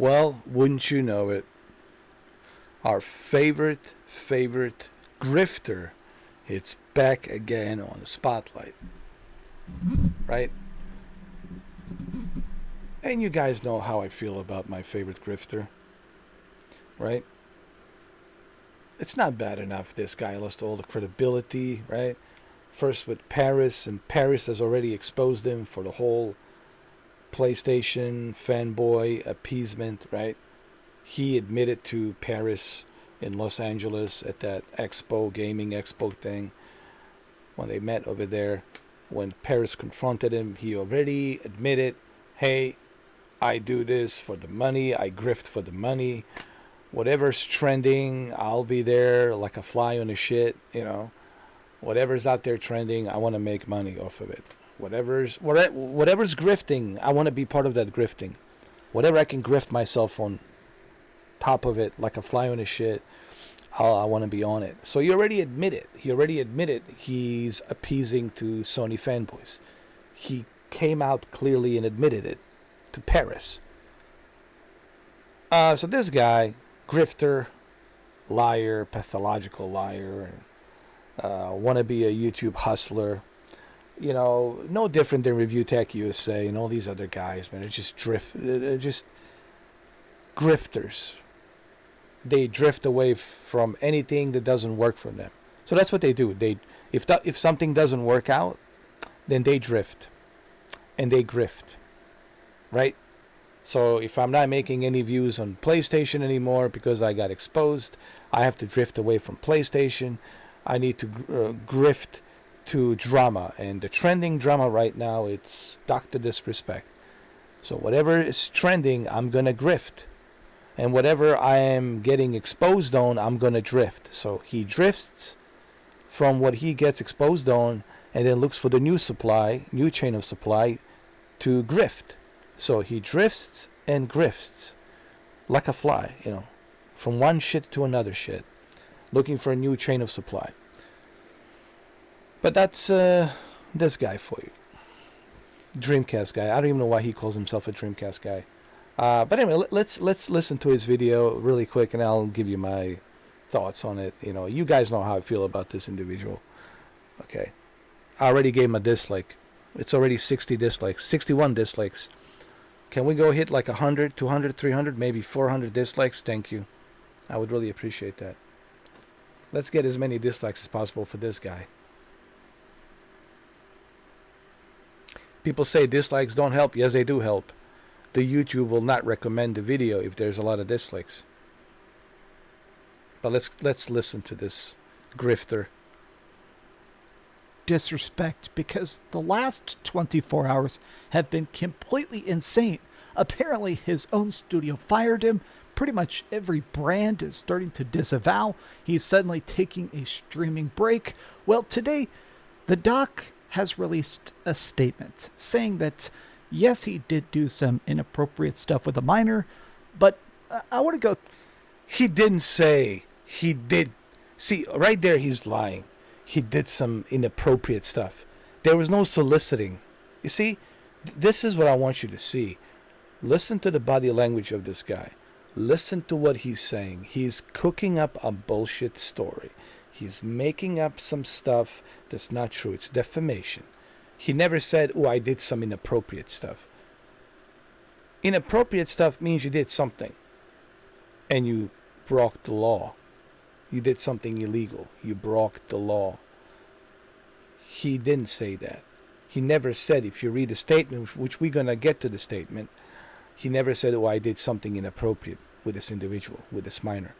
Well, wouldn't you know it, our favorite grifter, it's back again on the spotlight, right? And you guys know how I feel about my favorite grifter, right? It's not bad enough this guy lost all the credibility, right? First with Paris, and Paris has already exposed him for the whole PlayStation fanboy appeasement, right? He admitted to Paris in Los Angeles at that gaming expo thing, when they met over there. When Paris confronted him, he already admitted, hey, I do this for the money, I grift for the money. Whatever's trending, I'll be there like a fly on a shit, Whatever's out there trending, I want to make money off of it. Whatever's grifting, I want to be part of that grifting. Whatever I can grift myself on top of it like a fly on a shit, I want to be on it. So he already admitted he's appeasing to Sony fanboys. He came out clearly and admitted it to Paris. So this guy, grifter, liar, pathological liar, want to be a YouTube hustler, no different than Review Tech USA and all these other guys, man. It's just they're just grifters. They drift away from anything that doesn't work for them. So that's what they do. If something doesn't work out, then they drift and they grift, right? So if I'm not making any views on PlayStation anymore because I got exposed, I have to drift away from PlayStation. I need to grift to drama, and the trending drama right now, it's Dr. Disrespect. So whatever is trending, I'm gonna grift, and whatever I am getting exposed on, I'm gonna drift. So he drifts from what he gets exposed on, and then looks for the new chain of supply to grift. So he drifts and grifts like a fly, from one shit to another shit, looking for a new chain of supply. But that's this guy for you. DreamcastGuy. I don't even know why he calls himself a DreamcastGuy. But anyway, let's listen to his video really quick, and I'll give you my thoughts on it. You guys know how I feel about this individual. Okay. I already gave him a dislike. It's already 60 dislikes, 61 dislikes. Can we go hit like 100, 200, 300, maybe 400 dislikes? Thank you. I would really appreciate that. Let's get as many dislikes as possible for this guy. People say dislikes don't help. Yes, they do help. The YouTube will not recommend the video if there's a lot of dislikes. But let's listen to this grifter. Disrespect, because the last 24 hours have been completely insane. Apparently his own studio fired him. Pretty much every brand is starting to disavow. He's suddenly taking a streaming break. Well, today the doc has released a statement saying that yes, he did do some inappropriate stuff with a minor, but I want to go. He didn't say he did. See, right there he's lying. He did some inappropriate stuff. There was no soliciting. You see, this is what I want you to see. Listen to the body language of this guy. Listen to what he's saying. He's cooking up a bullshit story. He's making up some stuff that's not true. It's defamation. He never said, oh, I did some inappropriate stuff. Inappropriate stuff means you did something and you broke the law. You did something illegal. You broke the law. He didn't say that. He never said, if you read the statement, which we're going to get to the statement, he never said, oh, I did something inappropriate with this individual, with this minor.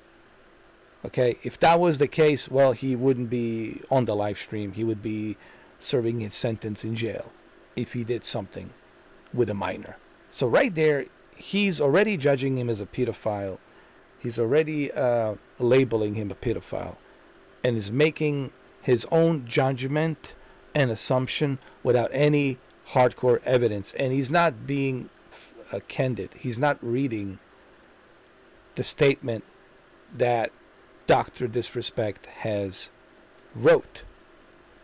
Okay, if that was the case, well, he wouldn't be on the live stream. He would be serving his sentence in jail if he did something with a minor. So right there, he's already judging him as a pedophile. He's already labeling him a pedophile and is making his own judgment and assumption without any hardcore evidence. And he's not being candid. He's not reading the statement that Dr. Disrespect has wrote.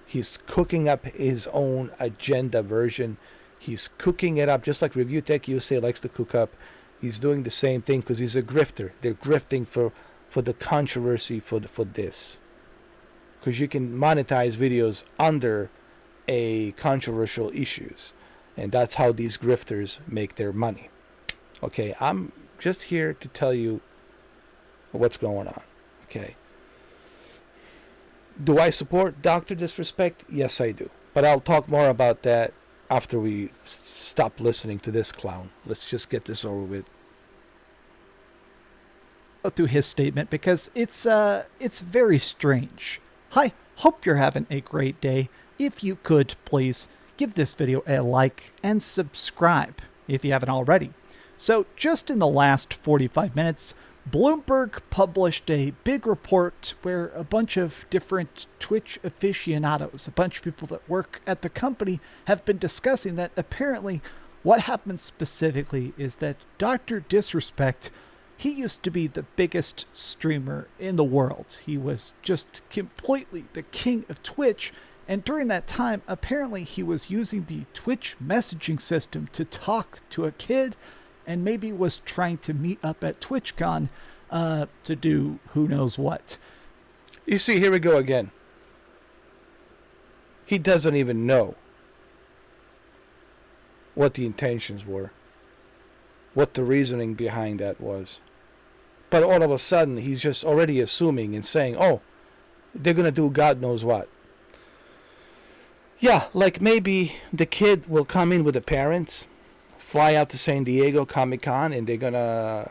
He's cooking up his own agenda version. He's cooking it up just like Review Tech USA likes to cook up He's doing the same thing because he's a grifter. They're grifting for the controversy for this. Because you can monetize videos under a controversial issues. And that's how these grifters make their money. Okay, I'm just here to tell you what's going on. Okay. Do I support Dr. Disrespect? Yes, I do. But I'll talk more about that after we stop listening to this clown. Let's just get this over with. Go through his statement because it's very strange. Hi, hope you're having a great day. If you could, please give this video a like and subscribe if you haven't already. So just in the last 45 minutes, Bloomberg published a big report where a bunch of different Twitch aficionados, a bunch of people that work at the company, have been discussing that apparently what happened specifically is that Dr. Disrespect, he used to be the biggest streamer in the world. He was just completely the king of Twitch. And during that time, apparently he was using the Twitch messaging system to talk to a kid and maybe was trying to meet up at TwitchCon to do who knows what. You see, here we go again. He doesn't even know what the intentions were, what the reasoning behind that was. But all of a sudden, he's just already assuming and saying, oh, they're going to do God knows what. Yeah, like maybe the kid will come in with the parents, fly out to San Diego Comic-Con, and they're going to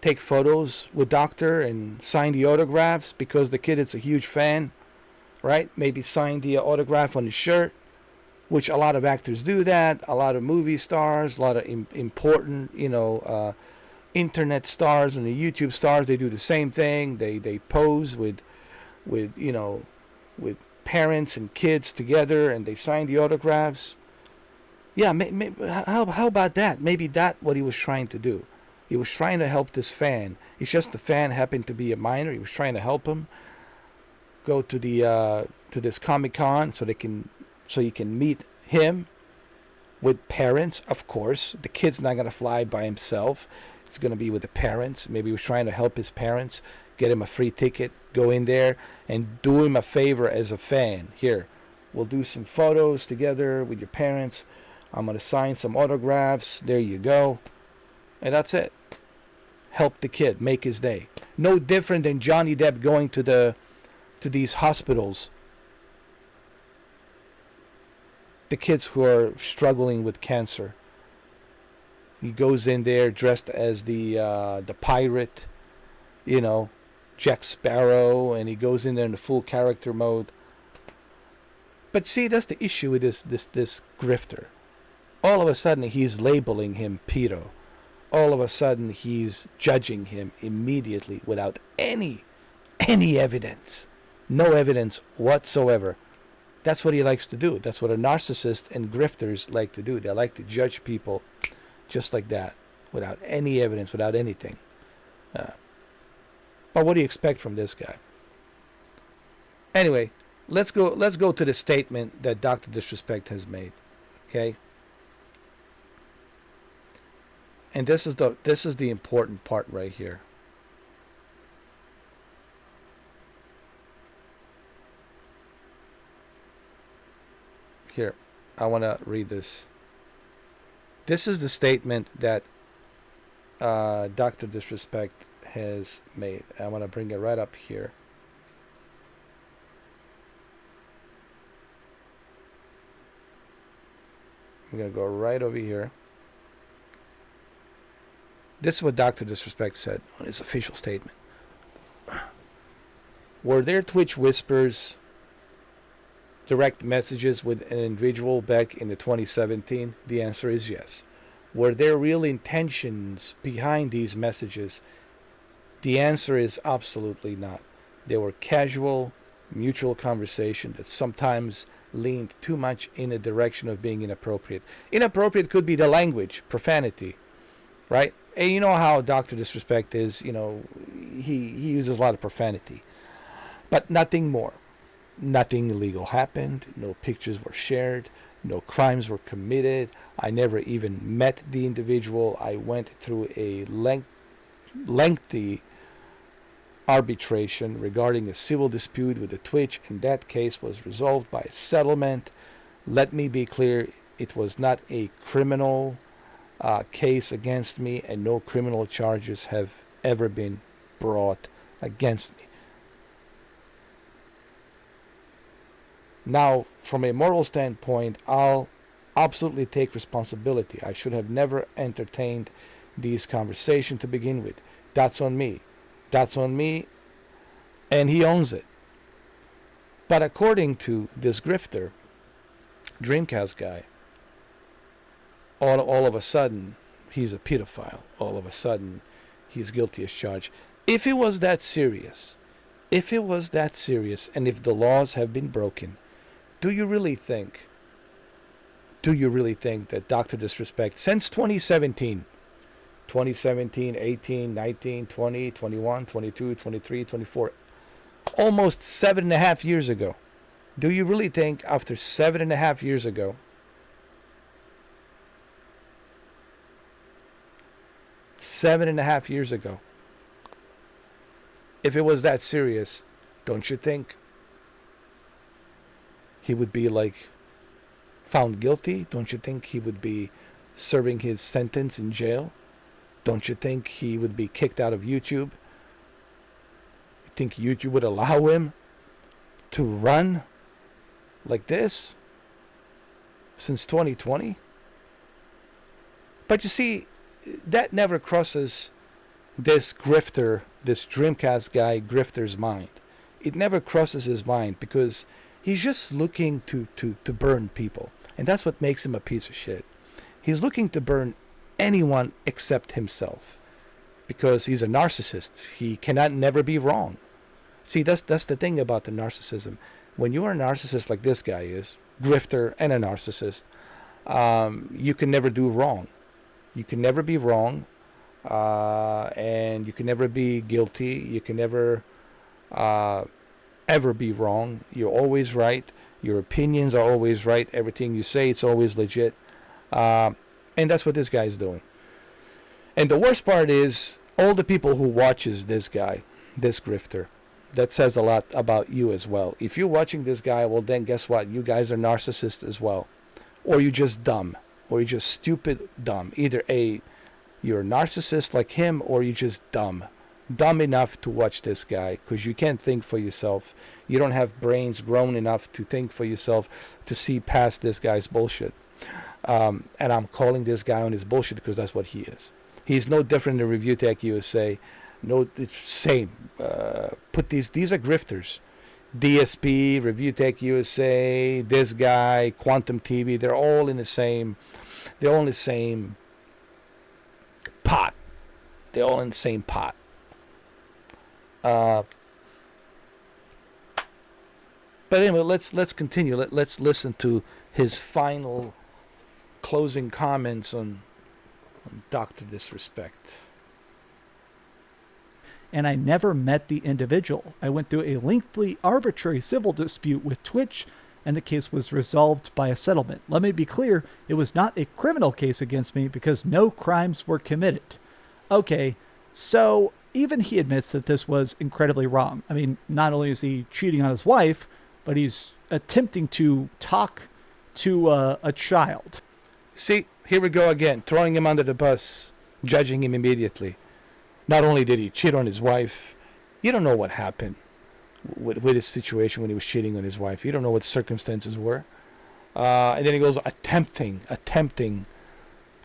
take photos with Doctor and sign the autographs because the kid is a huge fan, right? Maybe sign the autograph on his shirt, which a lot of actors do that. A lot of movie stars, a lot of important, internet stars and the YouTube stars, they do the same thing. They pose with parents and kids together, and they sign the autographs. Yeah, how about that? Maybe that's what he was trying to do. He was trying to help this fan. It's just the fan happened to be a minor. He was trying to help him go to this Comic-Con so you can meet him with parents. Of course, the kid's not gonna fly by himself. It's gonna be with the parents. Maybe he was trying to help his parents, get him a free ticket, go in there and do him a favor as a fan. Here, we'll do some photos together with your parents. I'm going to sign some autographs. There you go. And that's it. Help the kid make his day. No different than Johnny Depp going to these hospitals. The kids who are struggling with cancer. He goes in there dressed as the pirate, Jack Sparrow, and he goes in there in the full character mode. But see, that's the issue with this grifter. All of a sudden, he's labeling him pedo. All of a sudden, he's judging him immediately without any evidence. No evidence whatsoever. That's what he likes to do. That's what a narcissist and grifters like to do. They like to judge people just like that, without any evidence, without anything. But what do you expect from this guy? Anyway, let's go to the statement that Dr. Disrespect has made. Okay? And this is the important part right here. Here, I want to read this. This is the statement that Dr. Disrespect has made. I want to bring it right up here. I'm going to go right over here. This is what Dr. Disrespect said on his official statement. Were there Twitch whispers, direct messages with an individual back in the 2017? The answer is yes. Were there real intentions behind these messages? The answer is absolutely not. They were casual, mutual conversation that sometimes leaned too much in the direction of being inappropriate. Inappropriate could be the language, profanity, right? And you know how Dr. Disrespect is, he uses a lot of profanity. But nothing more. Nothing illegal happened. No pictures were shared. No crimes were committed. I never even met the individual. I went through a lengthy arbitration regarding a civil dispute with the Twitch, and that case was resolved by a settlement. Let me be clear, it was not a criminal case against me, and no criminal charges have ever been brought against me. Now, from a moral standpoint, I'll absolutely take responsibility. I should have never entertained these conversations to begin with. That's on me. That's on me, and he owns it. But according to this grifter, DreamcastGuy, all of a sudden, he's a pedophile. All of a sudden, he's guilty as charged. If it was that serious, and if the laws have been broken, do you really think that Dr. Disrespect, since 2017, 18, 19, 20, 21, 22, 23, 24, almost 7.5 years ago, do you really think after 7.5 years ago, 7.5 years ago, if it was that serious, don't you think he would be like found guilty? Don't you think he would be serving his sentence in jail? Don't you think he would be kicked out of YouTube? You think YouTube would allow him to run like this since 2020? But you see, that never crosses this grifter, this DreamcastGuy grifter's mind. It never crosses his mind because he's just looking to burn people. And that's what makes him a piece of shit. He's looking to burn anyone except himself because he's a narcissist. He cannot never be wrong. See, that's the thing about the narcissism. When you are a narcissist like this guy is, grifter and a narcissist, you can never do wrong. You can never be wrong, and you can never be guilty. You can never ever be wrong. You're always right. Your opinions are always right. Everything you say, it's always legit. And that's what this guy is doing. And the worst part is all the people who watches this guy, this grifter, that says a lot about you as well. If you're watching this guy, well then guess what? You guys are narcissists as well. Or you're just dumb. Or you're just stupid dumb. Either you're a narcissist like him, or you're just dumb. Dumb enough to watch this guy because you can't think for yourself. You don't have brains grown enough to think for yourself to see past this guy's bullshit. And I'm calling this guy on his bullshit because that's what he is. He's no different than Review Tech USA. No, it's same. Put these are grifters. DSP, Review Tech USA, this guy, Quantum TV, they're all in the same pot. They're all in the same pot. But anyway, let's continue. Let's listen to his final closing comments on Dr. Disrespect. And I never met the individual. I went through a lengthy, arbitrary civil dispute with Twitch, and the case was resolved by a settlement. Let me be clear, it was not a criminal case against me because no crimes were committed. Okay, so even he admits that this was incredibly wrong. I mean, not only is he cheating on his wife, but he's attempting to talk to a child. See, here we go again, throwing him under the bus, judging him immediately. Not only did he cheat on his wife, you don't know what happened with his situation when he was cheating on his wife. You don't know what the circumstances were. And then he goes attempting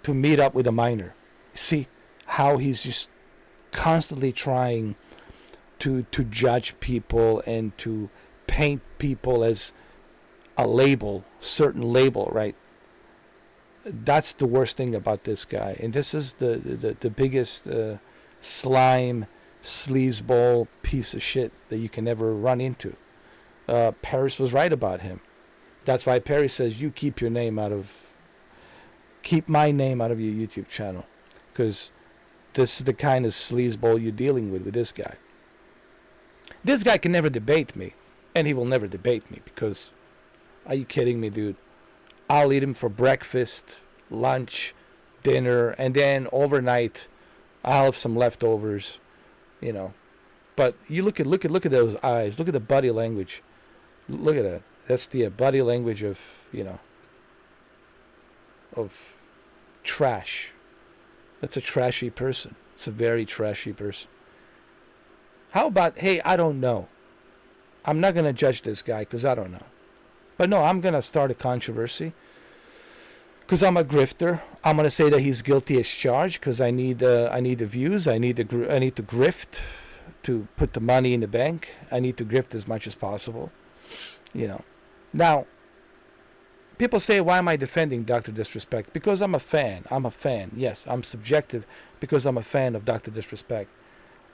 to meet up with a minor. See how he's just constantly trying to judge people and to paint people as a label, certain label, right? That's the worst thing about this guy. And this is the biggest slime, sleazeball piece of shit that you can ever run into. Paris was right about him. That's why Paris says you keep my name out of your YouTube channel, because this is the kind of sleazeball you're dealing with this guy. This guy can never debate me, and he will never debate me because, are you kidding me, dude? I'll eat him for breakfast, lunch, dinner, and then overnight I'll have some leftovers, you know. But you look at those eyes. Look at the body language. Look at that. That's the body language of, of trash. That's a trashy person. It's a very trashy person. How about, hey, I don't know. I'm not going to judge this guy because I don't know. But no, I'm going to start a controversy because I'm a grifter. I'm going to say that he's guilty as charged because I need the views. I need to grift to put the money in the bank. I need to grift as much as possible. Now, people say, why am I defending Dr. Disrespect? Because I'm a fan. I'm a fan. Yes, I'm subjective because I'm a fan of Dr. Disrespect.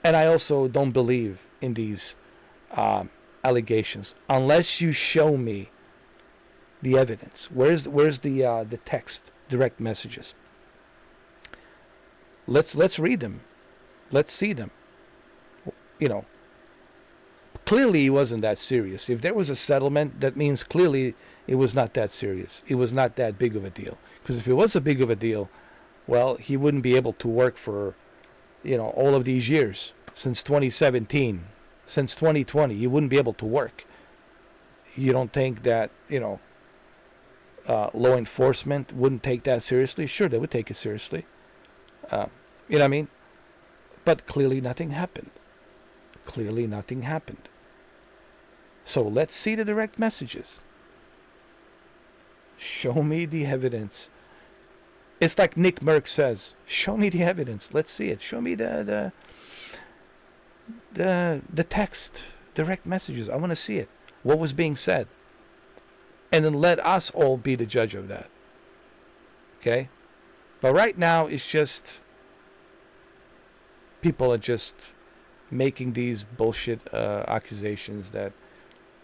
And I also don't believe in these allegations unless you show me the evidence. Where's the text, direct messages? Let's read them. Let's see them. Clearly it wasn't that serious. If there was a settlement, that means clearly it was not that serious. It was not that big of a deal. Because if it was a big of a deal, well, he wouldn't be able to work for, all of these years. Since 2017, since 2020, he wouldn't be able to work. You don't think that, law enforcement wouldn't take that seriously? Sure, they would take it seriously. You know what I mean? But clearly nothing happened. Clearly nothing happened. So let's see the direct messages. Show me the evidence. It's like Nick Merck says, show me the evidence. Let's see it. Show me the text, direct messages. I want to see it. What was being said. And then let us all be the judge of that. Okay? But right now, it's just people are just making these bullshit accusations that,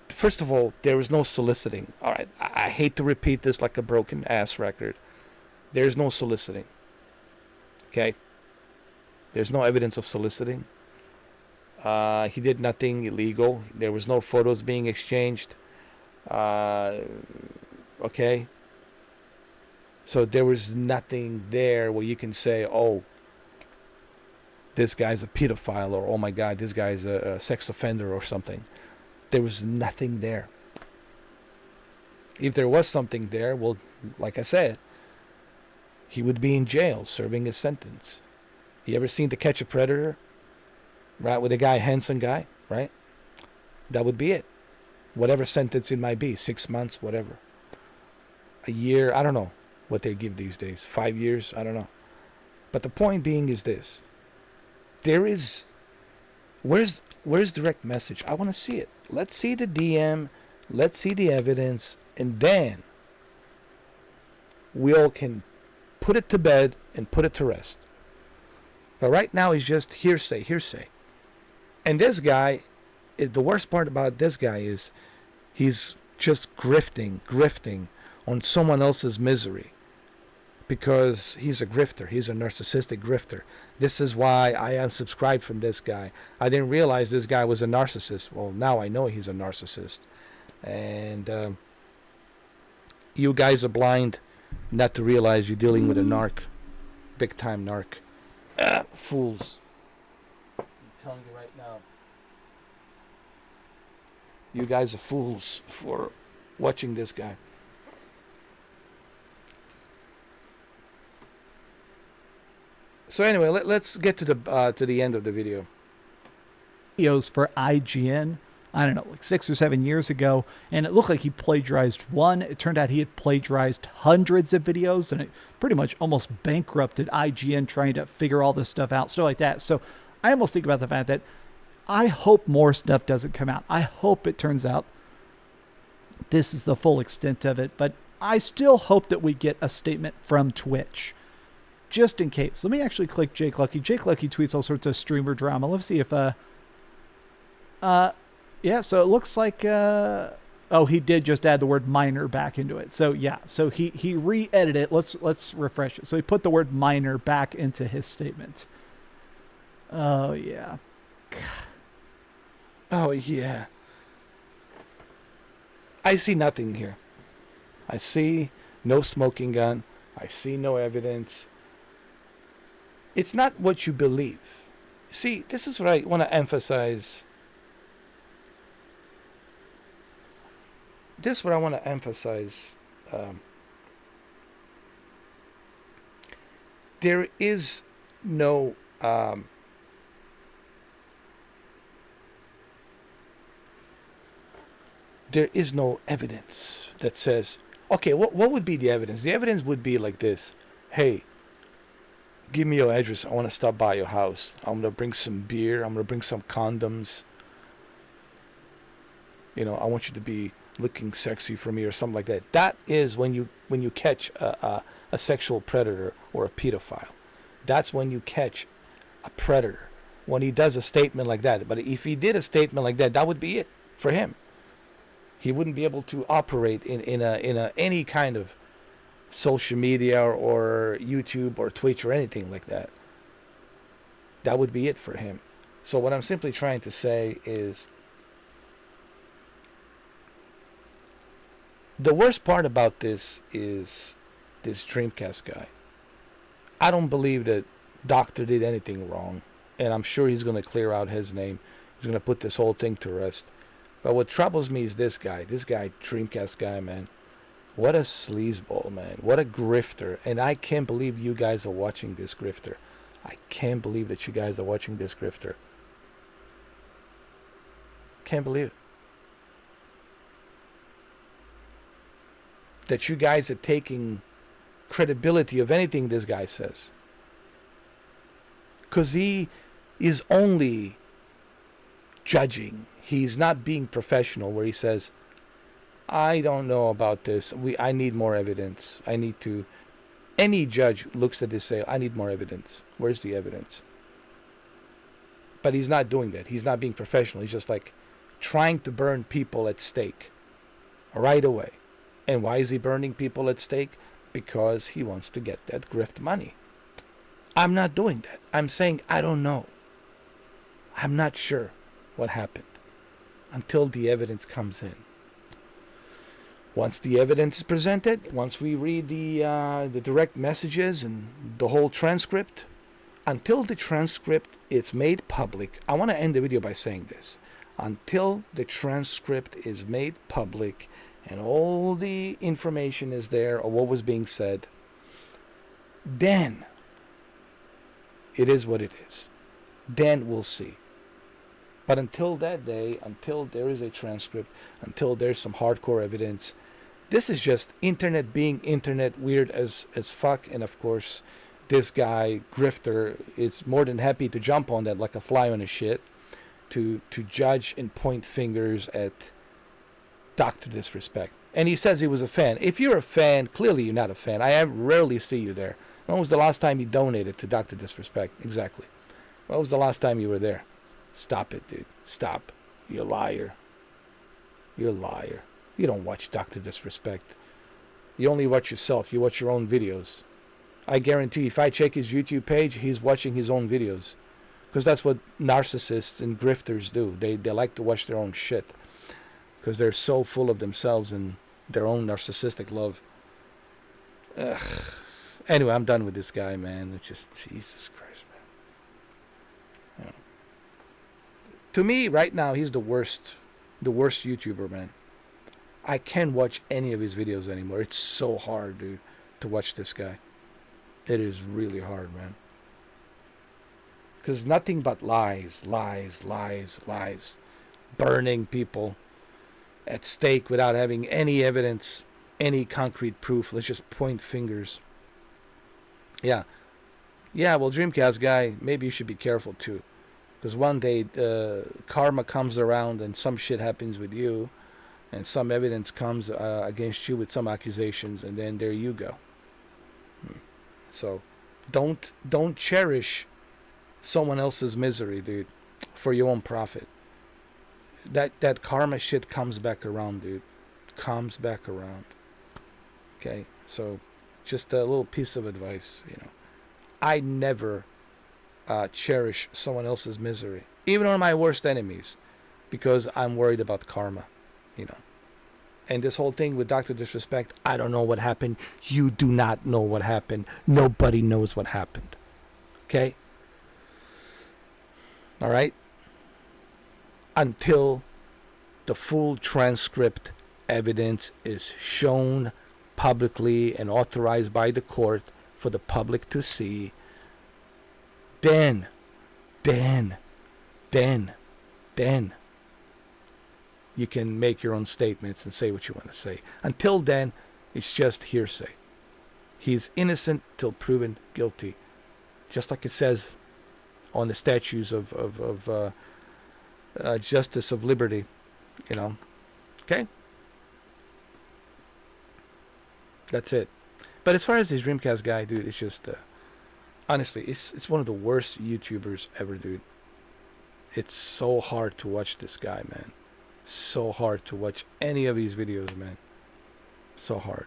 first of all, there is no soliciting. All right, I hate to repeat this like a broken ass record. There's no soliciting. Okay? There's no evidence of soliciting. He did nothing illegal. There was no photos being exchanged. Okay? So there was nothing there where you can say, oh, this guy's a pedophile, or oh my God, this guy's a sex offender or something. There was nothing there. If there was something there, well, like I said, he would be in jail serving his sentence. You ever seen To Catch a Predator? Right, with the guy, handsome guy, right? That would be it. Whatever sentence it might be, 6 months, whatever. A year, I don't know what they give these days. 5 years, I don't know. But the point being is this. There is, where's direct message? I want to see it. Let's see the DM. Let's see the evidence. And then we all can put it to bed and put it to rest. But right now it's just hearsay. And this guy, the worst part about this guy is he's just grifting on someone else's misery. Because he's a grifter. He's a narcissistic grifter. This is why I unsubscribed from this guy. I didn't realize this guy was a narcissist. Well, now I know he's a narcissist. And you guys are blind not to realize you're dealing with a narc. Big time narc. Fools. I'm telling you right now. You guys are fools for watching this guy. So anyway, let's get to the end of the video. Videos for IGN, I don't know, like 6 or 7 years ago, and it looked like he plagiarized one. It turned out he had plagiarized hundreds of videos, and it pretty much almost bankrupted IGN trying to figure all this stuff out, stuff like that. So I almost think about the fact that I hope more stuff doesn't come out. I hope it turns out this is the full extent of it, but I still hope that we get a statement from Twitch. Just in case. Let me actually click Jake Lucky. Jake Lucky tweets all sorts of streamer drama. Let's see if, yeah, so it looks like, oh, he did just add the word minor back into it. So yeah, so he re-edited it. Let's refresh it. So he put the word minor back into his statement. Oh yeah. Oh yeah. I see nothing here. I see No smoking gun. I see no evidence. It's not what you believe. See, this is what I want to emphasize. This is what I want to emphasize. There is no there is no evidence that says, okay, what would be the evidence? The evidence would be like this. Hey, give me your address. I want to stop by your house. I'm going to bring some beer. I'm going to bring some condoms. You know, I want you to be looking sexy for me or something like that. That is when you catch a sexual predator or a pedophile. That's when you catch a predator. When he does a statement like that. But if he did a statement like that, that would be it for him. He wouldn't be able to operate in any kind of social media or YouTube or Twitch or anything like that. That would be it for him. So what I'm simply trying to say is, the worst part about this is this Dreamcast guy. I don't believe that Doctor did anything wrong, and I'm sure he's going to clear out his name. He's going to put this whole thing to rest. But what troubles me is this guy, Dreamcast guy, man. What a sleazeball, man. What a grifter. And I can't believe you guys are watching this grifter. I can't believe that you guys are watching this grifter. Can't believe it. That you guys are taking credibility of anything this guy says. Because he is only judging. He's not being professional, where he says, I don't know about this. I need more evidence. I need to. Any judge looks at this and say, I need more evidence. Where's the evidence? But he's not doing that. He's not being professional. He's just like trying to burn people at stake right away. And why is he burning people at stake? Because he wants to get that grift money. I'm not doing that. I'm saying I don't know. I'm not sure what happened until the evidence comes in. Once the evidence is presented, once we read the direct messages and the whole transcript, until the transcript is made public, I want to end the video by saying this. Until the transcript is made public and all the information is there of what was being said, then it is what it is. Then we'll see. But until that day, until there is a transcript, until there's some hardcore evidence, this is just internet being internet, weird as fuck. And of course, this guy, Grifter, is more than happy to jump on that like a fly on a shit to judge and point fingers at Dr. Disrespect. And he says he was a fan. If you're a fan, clearly you're not a fan. I rarely see you there. When was the last time you donated to Dr. Disrespect? Exactly. When was the last time you were there? Stop it, dude. Stop. You're a liar. You're a liar. You don't watch Dr. Disrespect. You only watch yourself. You watch your own videos. I guarantee you, if I check his YouTube page, he's watching his own videos. Because that's what narcissists and grifters do. They like to watch their own shit. Because they're so full of themselves and their own narcissistic love. Ugh. Anyway, I'm done with this guy, man. It's just, Jesus Christ, man. You know. To me, right now, he's the worst YouTuber, man. I can't watch any of his videos anymore. It's so hard, dude, to watch this guy. It is really hard, man. Because nothing but lies, lies, lies, lies. Burning people at stake without having any evidence, any concrete proof. Let's just point fingers. Yeah, well, Dreamcast guy, maybe you should be careful too. Because one day karma comes around and some shit happens with you. And some evidence comes against you with some accusations. And then there you go. So don't cherish someone else's misery, dude, for your own profit. That karma shit comes back around, dude. Comes back around. Okay, so just a little piece of advice, you know. I never cherish someone else's misery, even on my worst enemies, because I'm worried about karma, you know. And this whole thing with Dr. Disrespect, I don't know what happened. You do not know what happened. Nobody knows what happened. Okay? All right? Until the full transcript evidence is shown publicly and authorized by the court for the public to see, then you can make your own statements and say what you want to say. Until then, it's just hearsay. He's innocent till proven guilty, just like it says on the statues of justice of liberty, you know. Okay, that's it. But as far as this Dreamcast guy, dude, it's just honestly, it's one of the worst YouTubers ever, dude. It's so hard to watch this guy, man. So hard to watch any of these videos, man. So hard.